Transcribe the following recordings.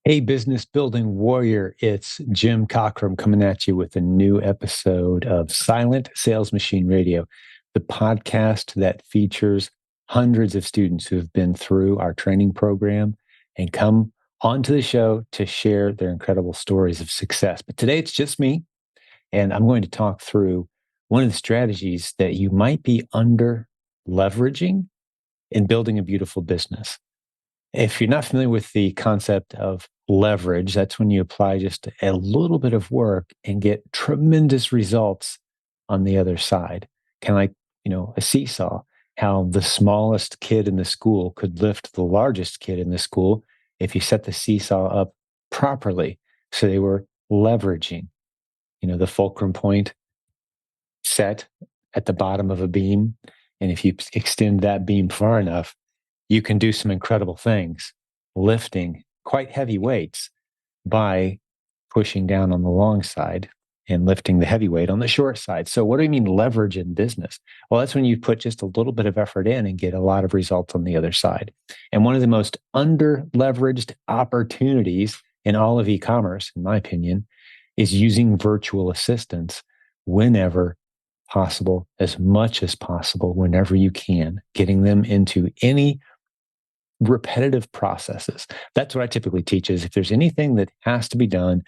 Hey, business building warrior, it's Jim Cockrum coming at you with a new episode of Silent Sales Machine Radio, the podcast that features hundreds of students who have been through our training program and come onto the show to share their incredible stories of success. But today it's just me, and I'm going to talk through one of the strategies that you might be under leveraging in building a beautiful business. If you're not familiar with the concept of leverage, that's when you apply just a little bit of work and get tremendous results on the other side. Kind of like, a seesaw, how the smallest kid in the school could lift the largest kid in the school if you set the seesaw up properly. So they were leveraging, the fulcrum point set at the bottom of a beam. And if you extend that beam far enough, you can do some incredible things, lifting quite heavy weights by pushing down on the long side and lifting the heavy weight on the short side. So what do you mean leverage in business? Well, that's when you put just a little bit of effort in and get a lot of results on the other side. And one of the most under leveraged opportunities in all of e-commerce, in my opinion, is using virtual assistants whenever possible, as much as possible, whenever you can, getting them into any repetitive processes. That's what I typically teach is if there's anything that has to be done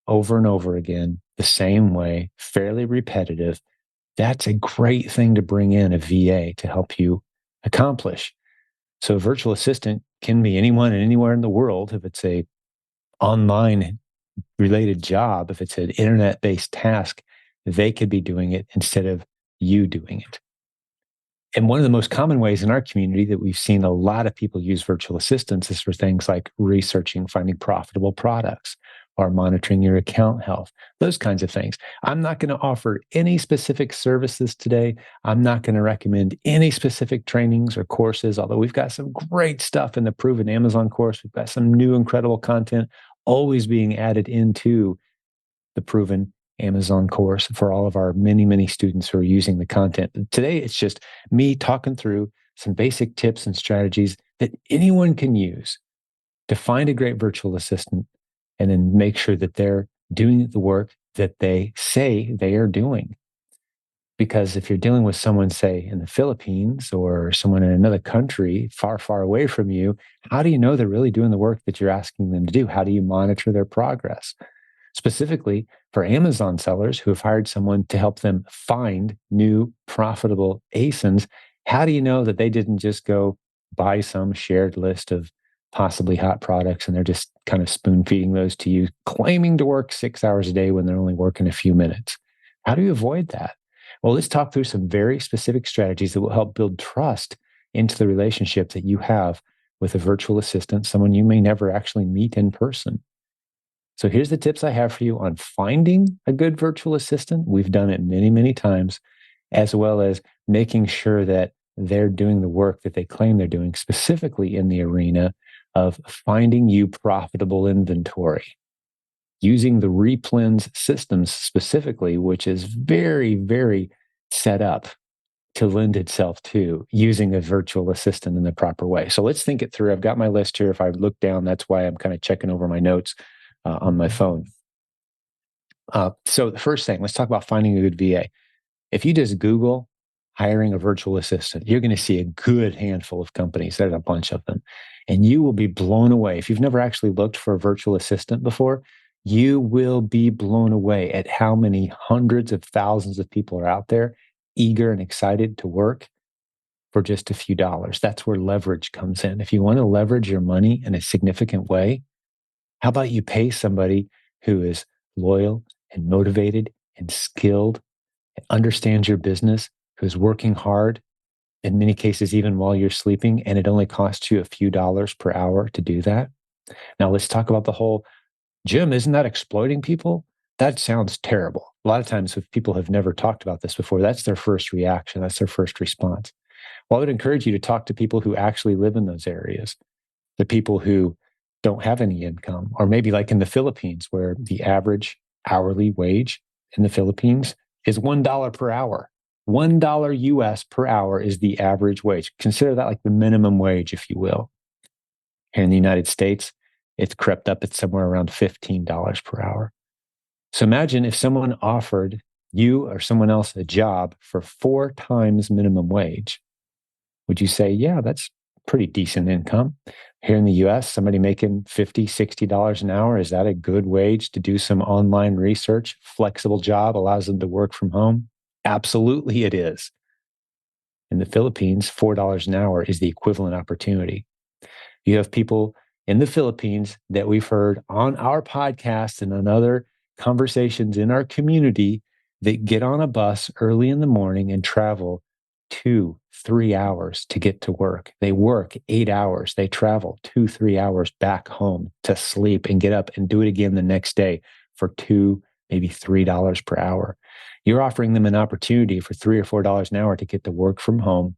over and over again, the same way, fairly repetitive, that's a great thing to bring in a VA to help you accomplish. So a virtual assistant can be anyone and anywhere in the world. If it's a online related job, if it's an internet-based task, they could be doing it instead of you doing it. And one of the most common ways in our community that we've seen a lot of people use virtual assistants is for things like researching, finding profitable products, or monitoring your account health, those kinds of things. I'm not going to offer any specific services today. I'm not going to recommend any specific trainings or courses, although we've got some great stuff in the Proven Amazon course. We've got some new incredible content always being added into the Proven Amazon course for all of our many, many students who are using the content. Today, it's just me talking through some basic tips and strategies that anyone can use to find a great virtual assistant and then make sure that they're doing the work that they say they are doing. Because if you're dealing with someone, say, in the Philippines or someone in another country far, far away from you, how do you know they're really doing the work that you're asking them to do? How do you monitor their progress? Specifically for Amazon sellers who have hired someone to help them find new profitable ASINs, how do you know that they didn't just go buy some shared list of possibly hot products and they're just kind of spoon feeding those to you, claiming to work 6 hours a day when they're only working a few minutes? How do you avoid that? Well, let's talk through some very specific strategies that will help build trust into the relationship that you have with a virtual assistant, someone you may never actually meet in person. So here's the tips I have for you on finding a good virtual assistant. We've done it many, many times, as well as making sure that they're doing the work that they claim they're doing, specifically in the arena of finding you profitable inventory. Using the replens systems specifically, which is very, very set up to lend itself to using a virtual assistant in the proper way. So let's think it through. I've got my list here. If I look down, that's why I'm kind of checking over my notes on my phone. So the first thing, let's talk about finding a good VA. If you just Google hiring a virtual assistant, you're going to see a good handful of companies. There's a bunch of them. And you will be blown away. If you've never actually looked for a virtual assistant before, you will be blown away at how many hundreds of thousands of people are out there eager and excited to work for just a few dollars. That's where leverage comes in. If you want to leverage your money in a significant way, how about you pay somebody who is loyal and motivated and skilled, and understands your business, who's working hard, in many cases, even while you're sleeping, and it only costs you a few dollars per hour to do that? Now, let's talk about the whole, Jim, isn't that exploiting people? That sounds terrible. A lot of times, if people have never talked about this before, that's their first reaction, that's their first response. Well, I would encourage you to talk to people who actually live in those areas, the people who don't have any income, or maybe like in the Philippines, where the average hourly wage in the Philippines is $1 per hour. $1 US per hour is the average wage. Consider that like the minimum wage, if you will. Here in the United States, it's crept up. It's somewhere around $15 per hour. So imagine if someone offered you or someone else a job for 4 times minimum wage. Would you say, yeah, that's pretty decent income? Here in the US, somebody making $50, $60 an hour, is that a good wage to do some online research? Flexible job allows them to work from home? Absolutely, it is. In the Philippines, $4 an hour is the equivalent opportunity. You have people in the Philippines that we've heard on our podcast and on other conversations in our community that get on a bus early in the morning and travel 2-3 hours to get to work. They work 8 hours. They travel 2-3 hours back home to sleep and get up and do it again the next day for $2, maybe $3 per hour. You're offering them an opportunity for $3 or $4 an hour to get to work from home,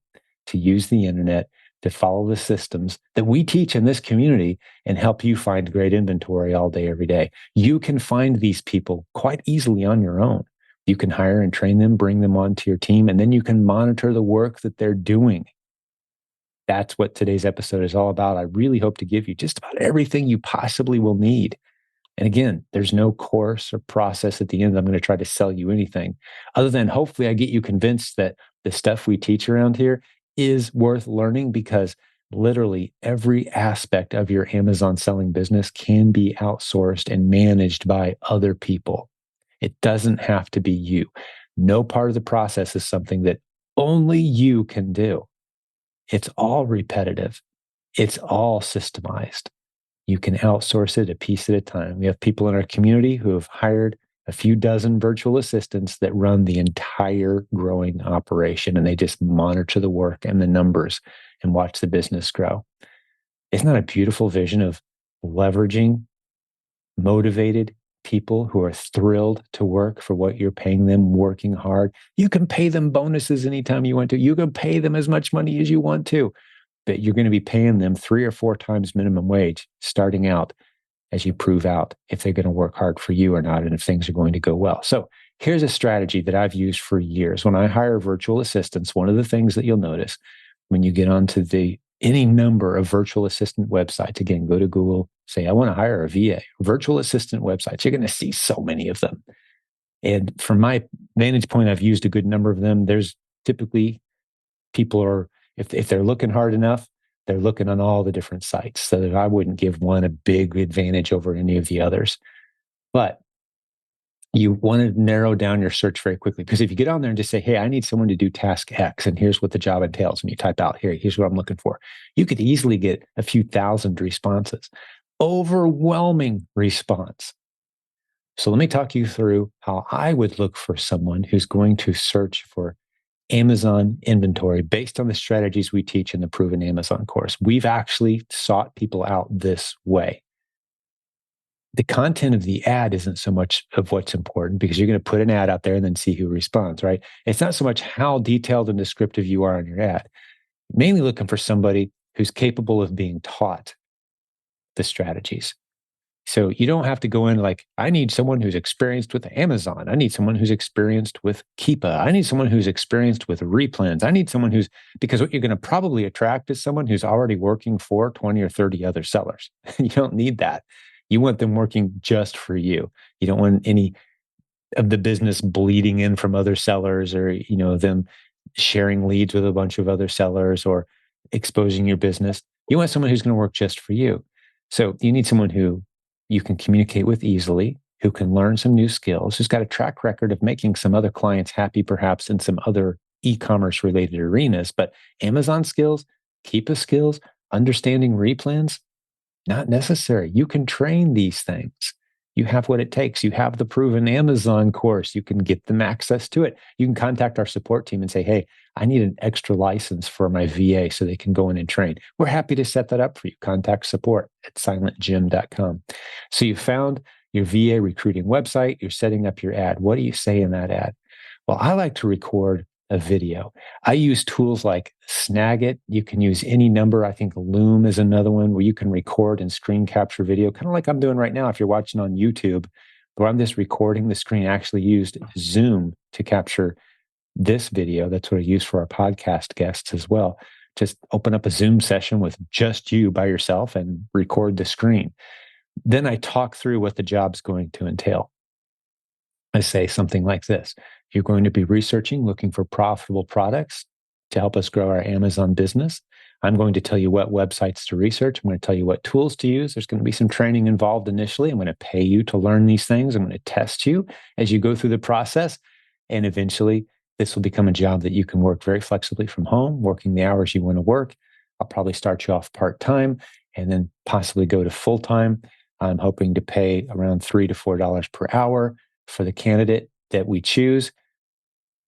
to use the internet, to follow the systems that we teach in this community and help you find great inventory all day, every day. You can find these people quite easily on your own. You can hire and train them, bring them onto your team, and then you can monitor the work that they're doing. That's what today's episode is all about. I really hope to give you just about everything you possibly will need. And again, there's no course or process at the end. I'm going to try to sell you anything other than hopefully I get you convinced that the stuff we teach around here is worth learning, because literally every aspect of your Amazon selling business can be outsourced and managed by other people. It doesn't have to be you. No part of the process is something that only you can do. It's all repetitive. It's all systemized. You can outsource it a piece at a time. We have people in our community who have hired a few dozen virtual assistants that run the entire growing operation, and they just monitor the work and the numbers and watch the business grow. Isn't that a beautiful vision of leveraging motivated people who are thrilled to work for what you're paying them, working hard? You can pay them bonuses anytime you want to. You can pay them as much money as you want to, but you're going to be paying them 3 or 4 times minimum wage starting out as you prove out if they're going to work hard for you or not, and if things are going to go well. So here's a strategy that I've used for years. When I hire virtual assistants, one of the things that you'll notice when you get onto any number of virtual assistant websites, again, go to Google, say, I want to hire a VA, virtual assistant websites. You're going to see so many of them. And from my vantage point, I've used a good number of them. There's typically people are, if they're looking hard enough, they're looking on all the different sites, so that I wouldn't give one a big advantage over any of the others. But you want to narrow down your search very quickly, because if you get on there and just say, hey, I need someone to do task X, and here's what the job entails, and you type out, here's what I'm looking for, you could easily get a few thousand responses. Overwhelming response. So let me talk you through how I would look for someone who's going to search for Amazon inventory based on the strategies we teach in the Proven Amazon course. We've actually sought people out this way. The content of the ad isn't so much of what's important, because you're going to put an ad out there and then see who responds, right? It's not so much how detailed and descriptive you are on your ad. Mainly looking for somebody who's capable of being taught the strategies. So you don't have to go in like, I need someone who's experienced with Amazon. I need someone who's experienced with Keepa. I need someone who's experienced with replans. I need someone because what you're going to probably attract is someone who's already working for 20 or 30 other sellers. You don't need that. You want them working just for you. You don't want any of the business bleeding in from other sellers, or, them sharing leads with a bunch of other sellers or exposing your business. You want someone who's going to work just for you. So you need someone who you can communicate with easily, who can learn some new skills, who's got a track record of making some other clients happy, perhaps in some other e-commerce related arenas. But Amazon skills, Keepa skills, understanding replans, not necessary. You can train these things. You have what it takes. You have the Proven Amazon course. You can get them access to it. You can contact our support team and say, hey, I need an extra license for my VA so they can go in and train. We're happy to set that up for you. Contact support at silentjimdotcom. So you found your VA recruiting website. You're setting up your ad. What do you say in that ad? Well, I like to record a video. I use tools like Snagit. You can use any number. I think Loom is another one where you can record and screen capture video, kind of like I'm doing right now if you're watching on YouTube, where I'm just recording the screen. I actually used Zoom to capture this video. That's what I use for our podcast guests as well. Just open up a Zoom session with just you by yourself and record the screen. Then I talk through what the job's going to entail. I say something like this: you're going to be researching, looking for profitable products to help us grow our Amazon business. I'm going to tell you what websites to research. I'm going to tell you what tools to use. There's going to be some training involved initially. I'm going to pay you to learn these things. I'm going to test you as you go through the process. And eventually, this will become a job that you can work very flexibly from home, working the hours you want to work. I'll probably start you off part time and then possibly go to full time. I'm hoping to pay around $3 to $4 per hour for the candidate that we choose.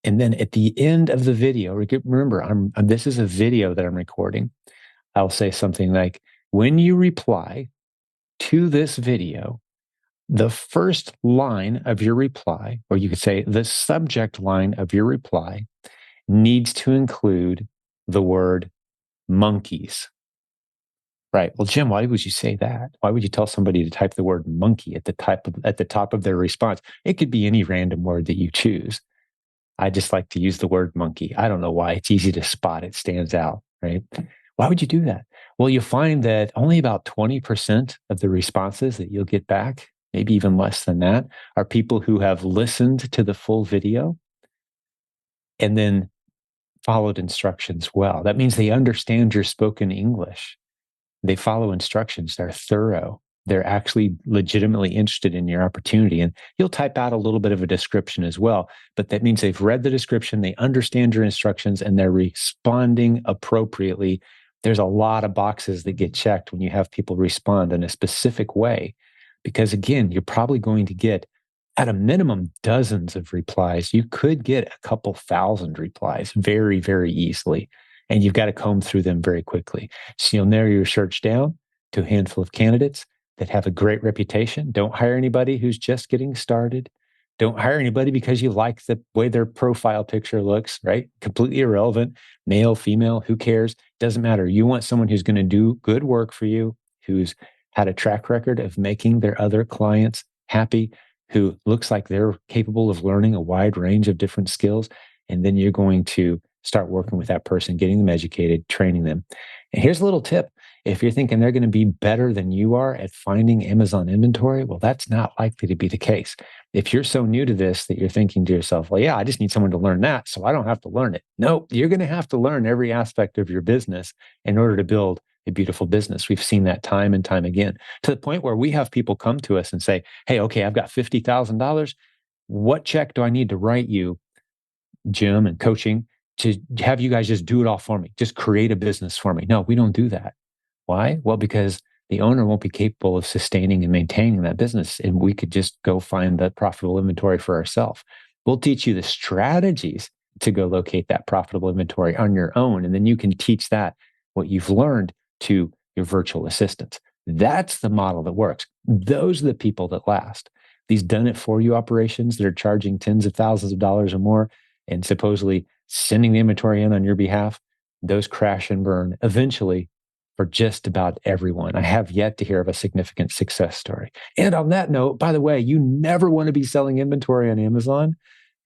And then at the end of the video, remember, this is a video that I'm recording. I'll say something like, when you reply to this video, the first line of your reply, or you could say the subject line of your reply, needs to include the word monkeys. Right. Well, Jim, why would you say that? Why would you tell somebody to type the word monkey at the top of their response? It could be any random word that you choose. I just like to use the word monkey. I don't know why. It's easy to spot. It stands out, right? Why would you do that? Well, you'll find that only about 20% of the responses that you'll get back, maybe even less than that, are people who have listened to the full video and then followed instructions well. That means they understand your spoken English. They follow instructions. They're thorough. They're actually legitimately interested in your opportunity. And you'll type out a little bit of a description as well. But that means they've read the description, they understand your instructions, and they're responding appropriately. There's a lot of boxes that get checked when you have people respond in a specific way. Because again, you're probably going to get, at a minimum, dozens of replies. You could get a couple thousand replies very, very easily. And you've got to comb through them very quickly. So you'll narrow your search down to a handful of candidates that have a great reputation. Don't hire anybody who's just getting started. Don't hire anybody because you like the way their profile picture looks, right? Completely irrelevant. Male, female, who cares? Doesn't matter. You want someone who's going to do good work for you, who's had a track record of making their other clients happy, who looks like they're capable of learning a wide range of different skills. And then you're going to start working with that person, getting them educated, training them. And here's a little tip. If you're thinking they're going to be better than you are at finding Amazon inventory, well, that's not likely to be the case. If you're so new to this that you're thinking to yourself, well, yeah, I just need someone to learn that, so I don't have to learn it. No, you're going to have to learn every aspect of your business in order to build a beautiful business. We've seen that time and time again, to the point where we have people come to us and say, hey, okay, I've got $50,000. What check do I need to write you, Jim, and coaching, to have you guys just do it all for me? Just create a business for me. No, we don't do that. Why? Well, because the owner won't be capable of sustaining and maintaining that business. And we could just go find the profitable inventory for ourselves. We'll teach you the strategies to go locate that profitable inventory on your own. And then you can teach that, what you've learned, to your virtual assistants. That's the model that works. Those are the people that last. These done it for you operations that are charging tens of thousands of dollars or more and supposedly sending the inventory in on your behalf, those crash and burn eventually for just about everyone. I have yet to hear of a significant success story. And on that note, by the way, you never want to be selling inventory on Amazon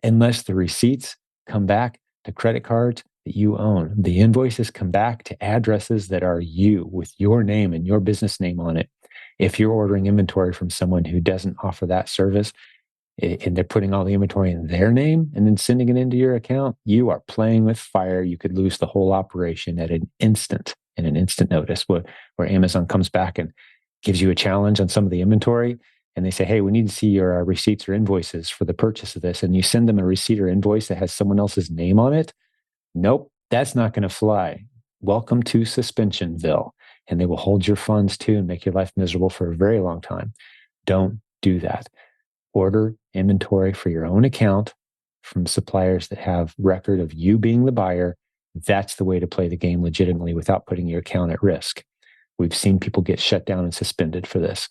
unless the receipts come back to credit cards that you own. The invoices come back to addresses that are you, with your name and your business name on it. If you're ordering inventory from someone who doesn't offer that service, and they're putting all the inventory in their name and then sending it into your account, you are playing with fire. You could lose the whole operation in an instant notice, where Amazon comes back and gives you a challenge on some of the inventory. And they say, hey, we need to see your receipts or invoices for the purchase of this. And you send them a receipt or invoice that has someone else's name on it. Nope, that's not going to fly. Welcome to Suspensionville. And they will hold your funds too and make your life miserable for a very long time. Don't do that. Order inventory for your own account from suppliers that have record of you being the buyer. That's the way to play the game legitimately without putting your account at risk. We've seen people get shut down and suspended for this.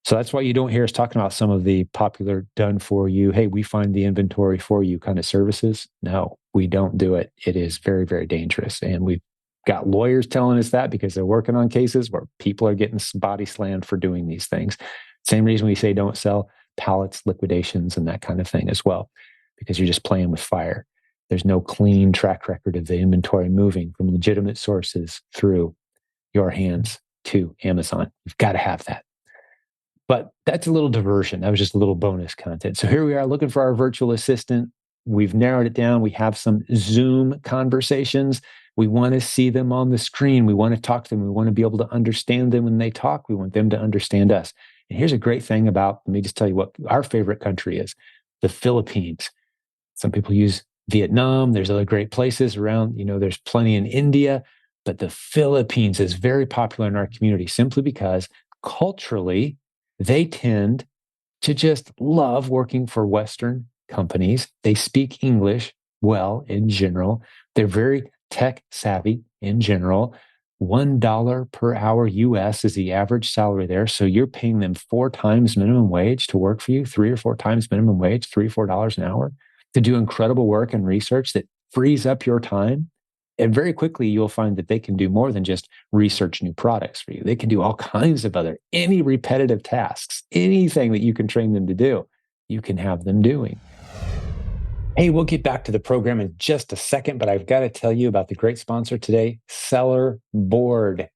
So that's why you don't hear us talking about some of the popular done for you, hey, we find the inventory for you kind of services. No, we don't do it. It is very, very dangerous. And we've got lawyers telling us that because they're working on cases where people are getting body slammed for doing these things. Same reason we say don't sell pallets, liquidations, and that kind of thing as well, because you're just playing with fire. There's no clean track record of the inventory moving from legitimate sources through your hands to Amazon. You've got to have that. But that's a little diversion. That was just a little bonus content. So here we are looking for our virtual assistant. We've narrowed it down. We have some Zoom conversations. We want to see them on the screen. We want to talk to them. We want to be able to understand them when they talk. We want them to understand us. And here's a great thing about, let me just tell you what our favorite country is, the Philippines. Some people use Vietnam. There's other great places around, there's plenty in India, but the Philippines is very popular in our community simply because culturally, they tend to just love working for Western companies. They speak English well in general. They're very tech savvy in general. $1 per hour US is the average salary there. So you're paying them 4 times minimum wage to work for you, 3 or 4 times minimum wage, $3 or $4 an hour to do incredible work and research that frees up your time. And very quickly, you'll find that they can do more than just research new products for you. They can do all kinds of any repetitive tasks, anything that you can train them to do, you can have them doing. Hey, we'll get back to the program in just a second, but I've got to tell you about the great sponsor today, Seller Board.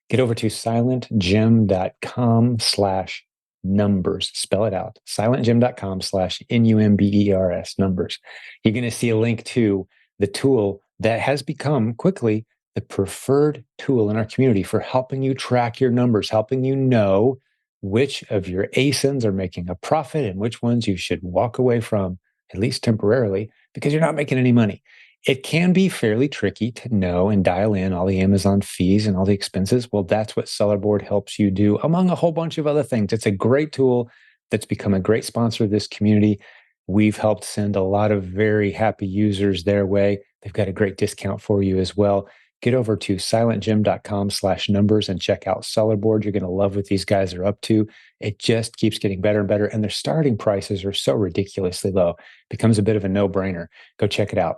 Get over to silentjimdotcom/numbers. Spell it out. silentjim.com/numbers numbers. You're going to see a link to the tool that has become quickly the preferred tool in our community for helping you track your numbers, helping you know which of your ASINs are making a profit and which ones you should walk away from, at least temporarily, because you're not making any money. It can be fairly tricky to know and dial in all the Amazon fees and all the expenses. Well, that's what Sellerboard helps you do, among a whole bunch of other things. It's a great tool that's become a great sponsor of this community. We've helped send a lot of very happy users their way. They've got a great discount for you as well. Get over to silentjim.com/numbers and check out Sellerboard. You're going to love what these guys are up to. It just keeps getting better and better. And their starting prices are so ridiculously low. It becomes a bit of a no-brainer. Go check it out.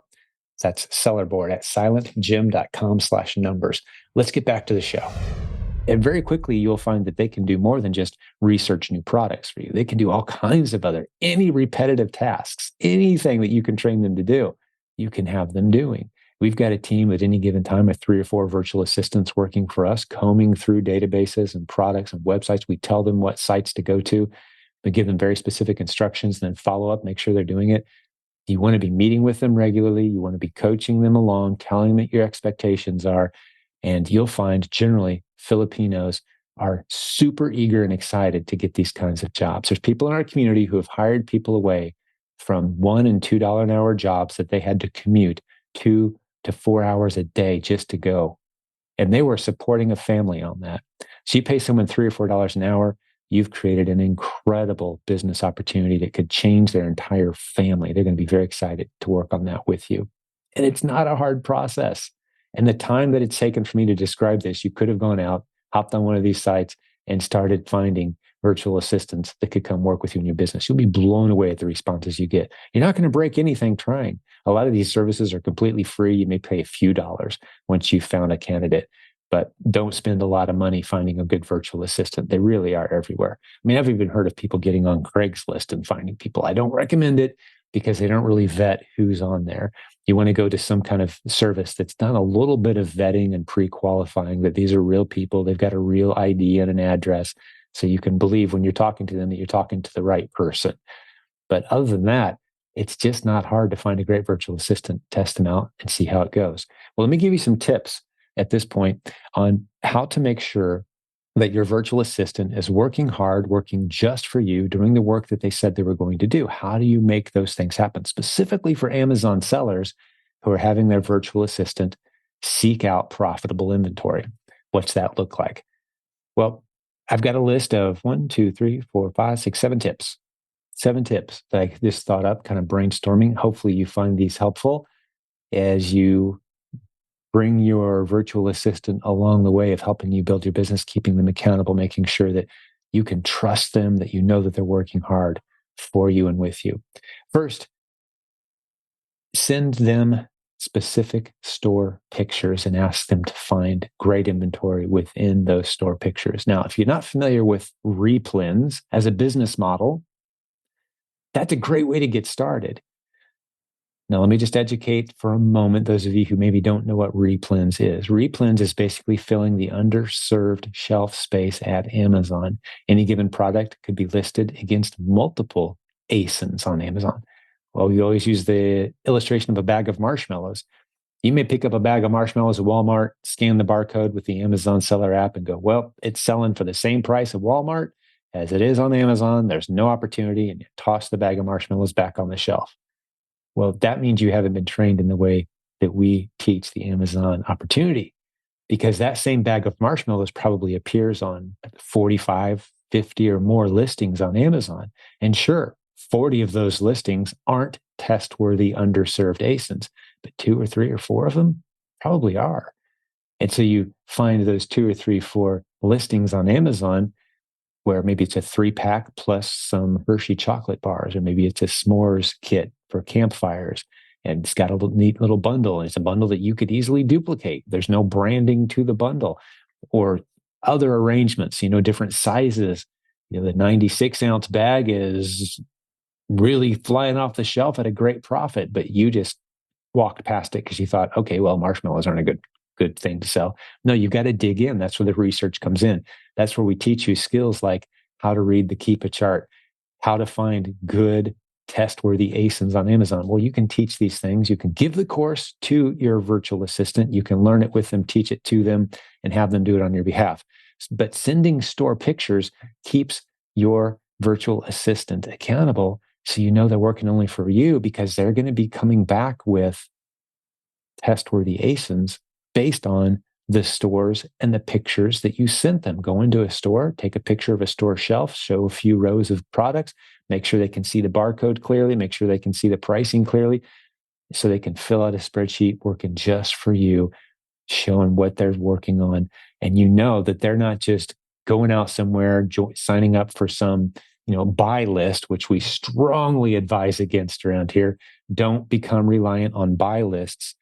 That's Sellerboard at silentjim.com/numbers. Let's get back to the show. And very quickly, you'll find that they can do more than just research new products for you. They can do all kinds of any repetitive tasks, anything that you can train them to do, you can have them doing. We've got a team at any given time of 3 or 4 virtual assistants working for us, combing through databases and products and websites. We tell them what sites to go to. We give them very specific instructions, and then follow up, make sure they're doing it. You want to be meeting with them regularly. You want to be coaching them along, telling them what your expectations are. And you'll find generally Filipinos are super eager and excited to get these kinds of jobs. There's people in our community who have hired people away from $1 and $2 an hour jobs that they had to commute 2 to 4 hours a day just to go. And they were supporting a family on that. So you pay someone $3 or $4 an hour, you've created an incredible business opportunity that could change their entire family. They're going to be very excited to work on that with you. And it's not a hard process. And the time that it's taken for me to describe this, you could have gone out, hopped on one of these sites, and started finding virtual assistants that could come work with you in your business. You'll be blown away at the responses you get. You're not going to break anything trying. A lot of these services are completely free. You may pay a few dollars once you've found a candidate, but don't spend a lot of money finding a good virtual assistant. They really are everywhere. I mean, I've even heard of people getting on Craigslist and finding people. I don't recommend it because they don't really vet who's on there. You want to go to some kind of service that's done a little bit of vetting and pre-qualifying that these are real people. They've got a real ID and an address, so you can believe when you're talking to them that you're talking to the right person. But other than that, it's just not hard to find a great virtual assistant, test them out, and see how it goes. Well, let me give you some tips at this point on how to make sure that your virtual assistant is working hard, working just for you, doing the work that they said they were going to do. How do you make those things happen? Specifically for Amazon sellers who are having their virtual assistant seek out profitable inventory. What's that look like? Well, I've got a list of 1, 2, 3, 4, 5, 6, 7 tips. 7 tips that I just thought up, kind of brainstorming. Hopefully you find these helpful as you bring your virtual assistant along the way of helping you build your business, keeping them accountable, making sure that you can trust them, that you know that they're working hard for you and with you. First, send them specific store pictures and ask them to find great inventory within those store pictures. Now, if you're not familiar with replens as a business model, that's a great way to get started. Now, let me just educate for a moment those of you who maybe don't know what replens is. Replens is basically filling the underserved shelf space at Amazon. Any given product could be listed against multiple ASINs on Amazon. Well, we always use the illustration of a bag of marshmallows. You may pick up a bag of marshmallows at Walmart, scan the barcode with the Amazon seller app, and go, well, it's selling for the same price at Walmart as it is on Amazon. There's no opportunity, and you toss the bag of marshmallows back on the shelf. Well, that means you haven't been trained in the way that we teach the Amazon opportunity, because that same bag of marshmallows probably appears on 45, 50 or more listings on Amazon. And sure, 40 of those listings aren't test-worthy underserved ASINs, but 2 or 3 or 4 of them probably are. And so you find those 2 or 3, 4 listings on Amazon where maybe it's a 3-pack plus some Hershey chocolate bars, or maybe it's a s'mores kit for campfires. And it's got a neat little bundle. And it's a bundle that you could easily duplicate. There's no branding to the bundle, or other arrangements, different sizes. The 96-ounce bag is really flying off the shelf at a great profit, but you just walked past it because you thought, okay, well, marshmallows aren't a good thing to sell. No, you've got to dig in. That's where the research comes in. That's where we teach you skills like how to read the Keepa chart, how to find good test-worthy ASINs on Amazon. Well, you can teach these things. You can give the course to your virtual assistant. You can learn it with them, teach it to them, and have them do it on your behalf. But sending store pictures keeps your virtual assistant accountable, so you know they're working only for you, because they're going to be coming back with test-worthy ASINs based on the stores and the pictures that you sent them. Go into a store, take a picture of a store shelf, show a few rows of products, make sure they can see the barcode clearly, make sure they can see the pricing clearly, so they can fill out a spreadsheet working just for you, showing what they're working on. And you know that they're not just going out somewhere, signing up for some buy list, which we strongly advise against around here. Don't become reliant on buy lists,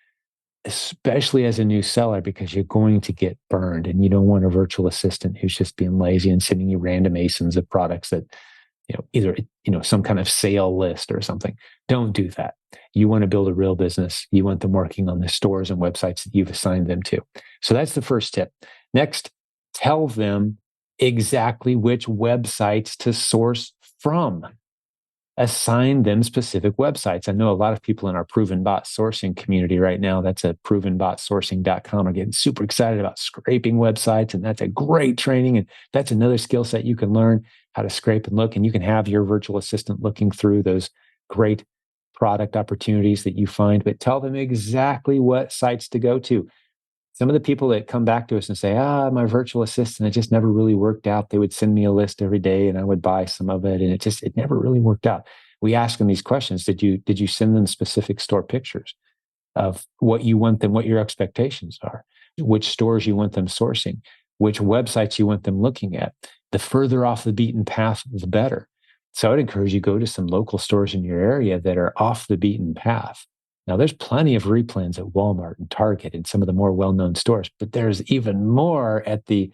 especially as a new seller, because you're going to get burned, and you don't want a virtual assistant who's just being lazy and sending you random ASINs of products that, either, some kind of sale list or something. Don't do that. You want to build a real business. You want them working on the stores and websites that you've assigned them to. So that's the first tip. Next, tell them exactly which websites to source from. Assign them specific websites. I know a lot of people in our Proven Bot Sourcing community right now, that's at provenbotsourcing.com, are getting super excited about scraping websites. And that's a great training. And that's another skill set you can learn, how to scrape and look. And you can have your virtual assistant looking through those great product opportunities that you find, but tell them exactly what sites to go to. Some of the people that come back to us and say, my virtual assistant, it just never really worked out. They would send me a list every day and I would buy some of it. And it never really worked out. We ask them these questions. Did you send them specific store pictures of what you want them, what your expectations are, which stores you want them sourcing, which websites you want them looking at? The further off the beaten path, the better. So I'd encourage you to go to some local stores in your area that are off the beaten path. Now, there's plenty of replens at Walmart and Target and some of the more well-known stores, but there's even more at the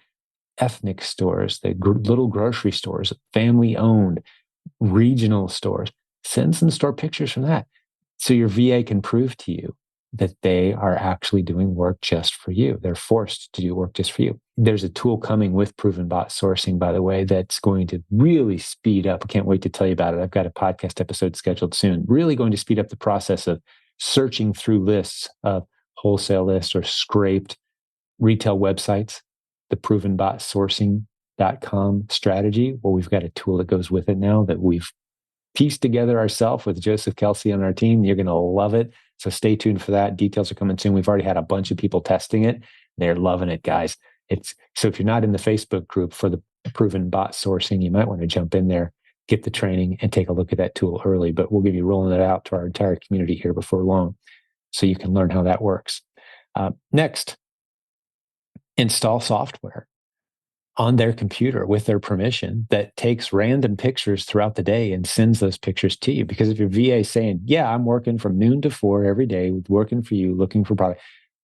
ethnic stores, the little grocery stores, family-owned, regional stores. Send some store pictures from that, so your VA can prove to you that they are actually doing work just for you. They're forced to do work just for you. There's a tool coming with Proven Bot Sourcing, by the way, that's going to really speed up. I can't wait to tell you about it. I've got a podcast episode scheduled soon, really going to speed up the process of searching through lists of wholesale lists or scraped retail websites. The provenbotsourcing.com strategy. Well, we've got a tool that goes with it now that we've pieced together ourselves with Joseph Kelsey on our team. You're going to love it. So stay tuned for that. Details are coming soon. We've already had a bunch of people testing it. They're loving it, guys. So if you're not in the Facebook group for the Proven Bot Sourcing, you might want to jump in there, get the training, and take a look at that tool early. But we'll be rolling it out to our entire community here before long, so you can learn how that works. Next, install software on their computer with their permission that takes random pictures throughout the day and sends those pictures to you. Because if your VA is saying, yeah, I'm working from noon to 4 every day, working for you, looking for product,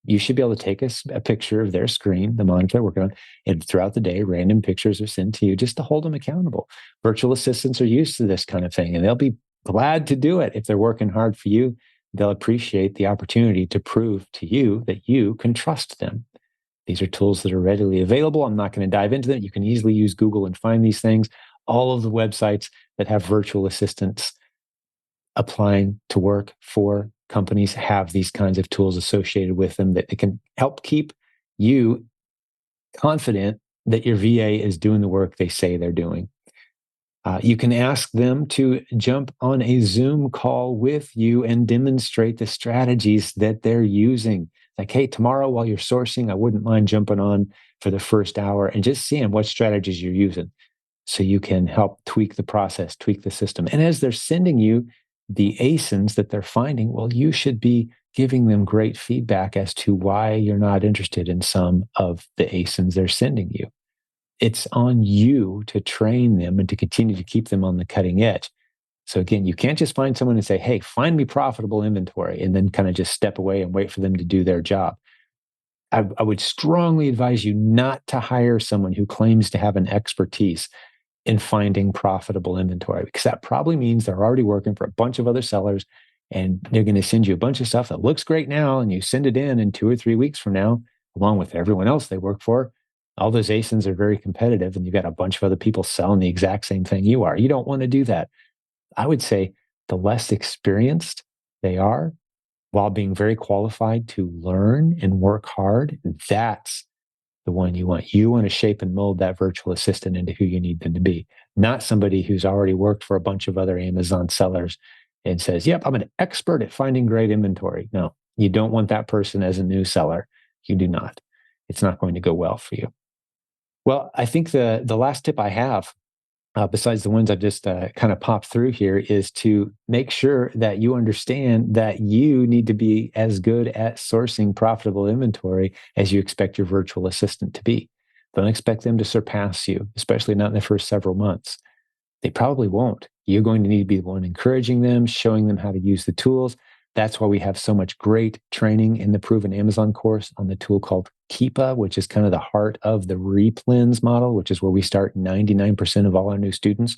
you should be able to take a picture of their screen, the monitor they're working on, and throughout the day, random pictures are sent to you just to hold them accountable. Virtual assistants are used to this kind of thing, and they'll be glad to do it if they're working hard for you. they'll appreciate the opportunity to prove to you that you can trust them. These are tools that are readily available. I'm not going to dive into them. You can easily use Google and find these things. All of the websites that have virtual assistants applying to work for companies have these kinds of tools associated with them that it can help keep you confident that your VA is doing the work they say they're doing. You can ask them to jump on a Zoom call with you and demonstrate the strategies that they're using. Like, hey, tomorrow while you're sourcing, I wouldn't mind jumping on for the first hour and just seeing what strategies you're using so you can help tweak the process, tweak the system. And as they're sending you the ASINs that they're finding, well, you should be giving them great feedback as to why you're not interested in some of the ASINs they're sending you. It's on you to train them and to continue to keep them on the cutting edge. So again, you can't just find someone and say, hey, find me profitable inventory, and then kind of just step away and wait for them to do their job. I would strongly advise you not to hire someone who claims to have an expertise in finding profitable inventory, because that probably means they're already working for a bunch of other sellers and they're going to send you a bunch of stuff that looks great now, and you send it in 2 or 3 weeks from now, along with everyone else they work for. All those ASINs are very competitive, and you've got a bunch of other people selling the exact same thing you are. You don't want to do that. I would say the less experienced they are, while being very qualified to learn and work hard, that's the one you want. You want to shape and mold that virtual assistant into who you need them to be, not somebody who's already worked for a bunch of other Amazon sellers and says, yep, I'm an expert at finding great inventory. No, you don't want that person as a new seller. You do not. It's not going to go well for you. Well, I think the last tip I have, besides the ones I've just kind of popped through here, is to make sure that you understand that you need to be as good at sourcing profitable inventory as you expect your virtual assistant to be. Don't expect them to surpass you, especially not in the first several months. They probably won't. You're going to need to be the one encouraging them, showing them how to use the tools. That's why we have so much great training in the Proven Amazon course on the tool called Keepa, which is kind of the heart of the replens model, which is where we start 99% of all our new students.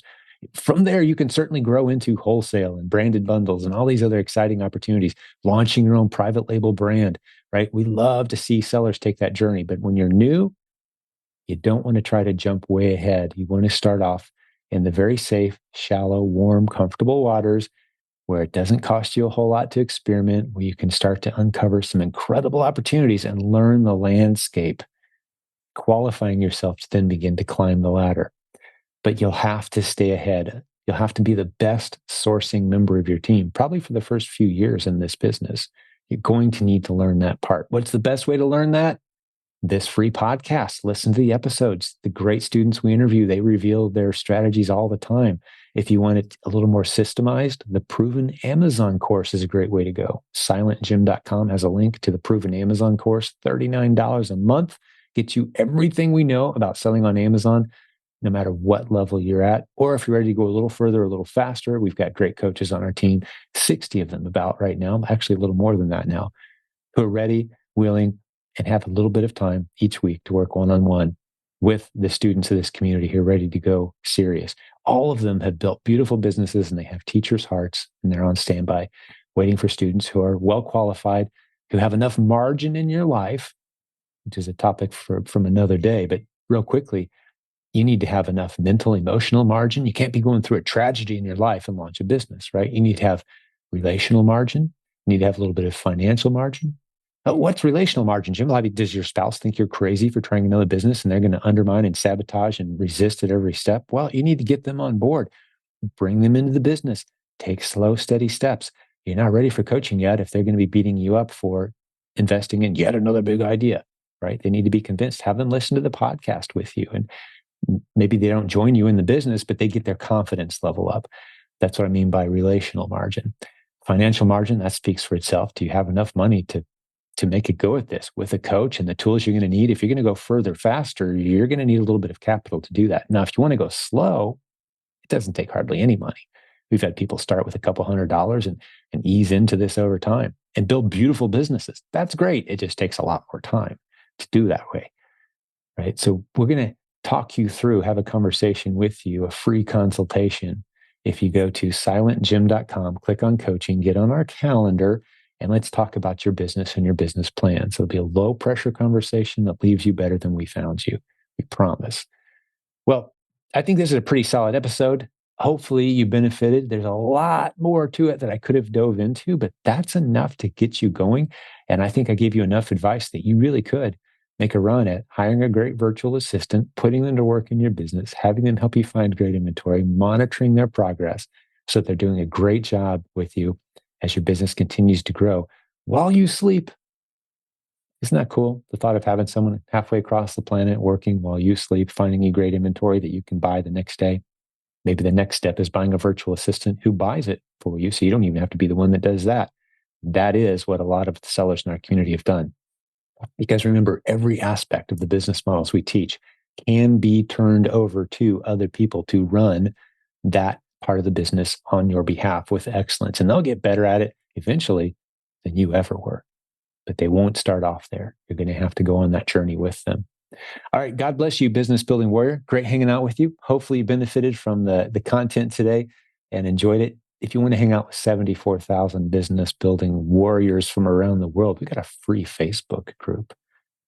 From there, you can certainly grow into wholesale and branded bundles and all these other exciting opportunities, launching your own private label brand, right? We love to see sellers take that journey. But when you're new, you don't want to try to jump way ahead. You want to start off in the very safe, shallow, warm, comfortable waters where it doesn't cost you a whole lot to experiment, where you can start to uncover some incredible opportunities and learn the landscape, qualifying yourself to then begin to climb the ladder. But you'll have to stay ahead. You'll have to be the best sourcing member of your team, probably for the first few years in this business. You're going to need to learn that part. What's the best way to learn that? This free podcast. Listen to the episodes. The great students we interview, they reveal their strategies all the time. If you want it a little more systemized, the Proven Amazon course is a great way to go. silentjimdotcom has a link to the Proven Amazon course, $39 a month. Gets you everything we know about selling on Amazon, no matter what level you're at. Or if you're ready to go a little further, a little faster, we've got great coaches on our team, 60 of them about right now, actually a little more than that now, who are ready, willing, and have a little bit of time each week to work one-on-one with the students of this community who are ready to go serious. All of them have built beautiful businesses, and they have teachers' hearts, and they're on standby, waiting for students who are well qualified, who have enough margin in your life, which is a topic from another day. But real quickly, you need to have enough mental, emotional margin. You can't be going through a tragedy in your life and launch a business, right? You need to have relational margin. You need to have a little bit of financial margin. What's relational margin, Jim? Does your spouse think you're crazy for trying another business and they're going to undermine and sabotage and resist at every step? Well, you need to get them on board, bring them into the business, take slow, steady steps. You're not ready for coaching yet if they're going to be beating you up for investing in yet another big idea, right? They need to be convinced. Have them listen to the podcast with you. And maybe they don't join you in the business, but they get their confidence level up. That's what I mean by relational margin. Financial margin, that speaks for itself. Do you have enough money to make it go at this with a coach and the tools you're going to need? If you're going to go further faster, you're going to need a little bit of capital to do that. Now, if you want to go slow, it doesn't take hardly any money. We've had people start with a couple $100s and ease into this over time and build beautiful businesses. That's great. It just takes a lot more time to do that way, right? So we're going to talk you through, have a conversation with you, a free consultation. if you go to silentjimdotcom, click on coaching, get on our calendar, and let's talk about your business and your business plan. So it'll be a low pressure conversation that leaves you better than we found you. We promise. Well, I think this is a pretty solid episode. Hopefully you benefited. There's a lot more to it that I could have dove into, but that's enough to get you going. And I think I gave you enough advice that you really could make a run at hiring a great virtual assistant, putting them to work in your business, having them help you find great inventory, monitoring their progress so that they're doing a great job with you as your business continues to grow while you sleep. Isn't that cool? The thought of having someone halfway across the planet working while you sleep, finding you great inventory that you can buy the next day. Maybe the next step is buying a virtual assistant who buys it for you. So you don't even have to be the one that does that. That is what a lot of the sellers in our community have done. Because remember, every aspect of the business models we teach can be turned over to other people to run that part of the business on your behalf with excellence. And they'll get better at it eventually than you ever were. But they won't start off there. You're going to have to go on that journey with them. All right. God bless you, business building warrior. Great hanging out with you. Hopefully you benefited from the content today and enjoyed it. If you want to hang out with 74,000 business building warriors from around the world, we got a free Facebook group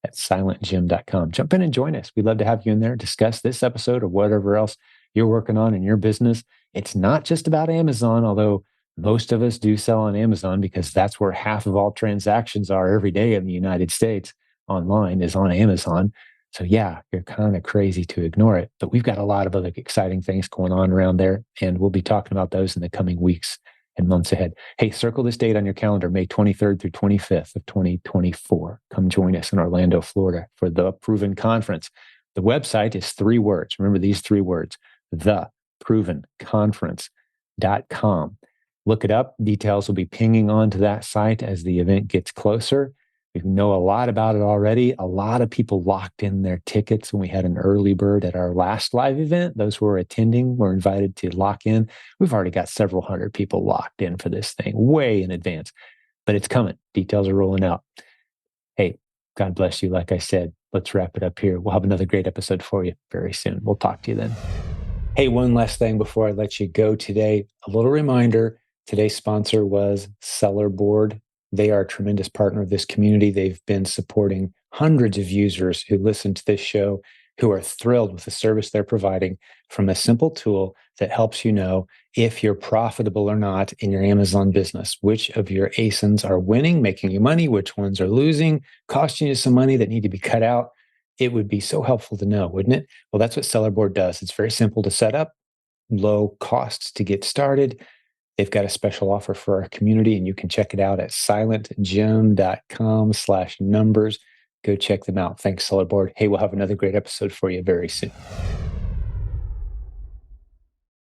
at silentjim.com. Jump in and join us. We'd love to have you in there, discuss this episode or whatever else you're working on in your business. It's not just about Amazon, although most of us do sell on Amazon because that's where half of all transactions are every day in the United States online is on Amazon. So yeah, you're kind of crazy to ignore it, but we've got a lot of other exciting things going on around there, and we'll be talking about those in the coming weeks and months ahead. Hey, circle this date on your calendar, May 23rd through 25th of 2024. Come join us in Orlando, Florida for the Proven Conference. The website is 3 words. Remember these 3 words, theprovenconference.com. Look it up. Details will be pinging onto that site as the event gets closer. We know a lot about it already. A lot of people locked in their tickets when we had an early bird at our last live event. Those who were attending were invited to lock in. We've already got several hundred people locked in for this thing way in advance, but it's coming. Details are rolling out. Hey, God bless you. Like I said, let's wrap it up here. We'll have another great episode for you very soon. We'll talk to you then. Hey, one last thing before I let you go today. A little reminder, today's sponsor was Seller Board. They are a tremendous partner of this community. They've been supporting hundreds of users who listen to this show, who are thrilled with the service they're providing from a simple tool that helps you know if you're profitable or not in your Amazon business, which of your ASINs are winning, making you money, which ones are losing, costing you some money that need to be cut out. It would be so helpful to know, wouldn't it? Well, that's what Sellerboard does. It's very simple to set up, low costs to get started. They've got a special offer for our community, and you can check it out at silentjim.com/numbers. Go check them out. Thanks, Sellerboard. Hey, we'll have another great episode for you very soon.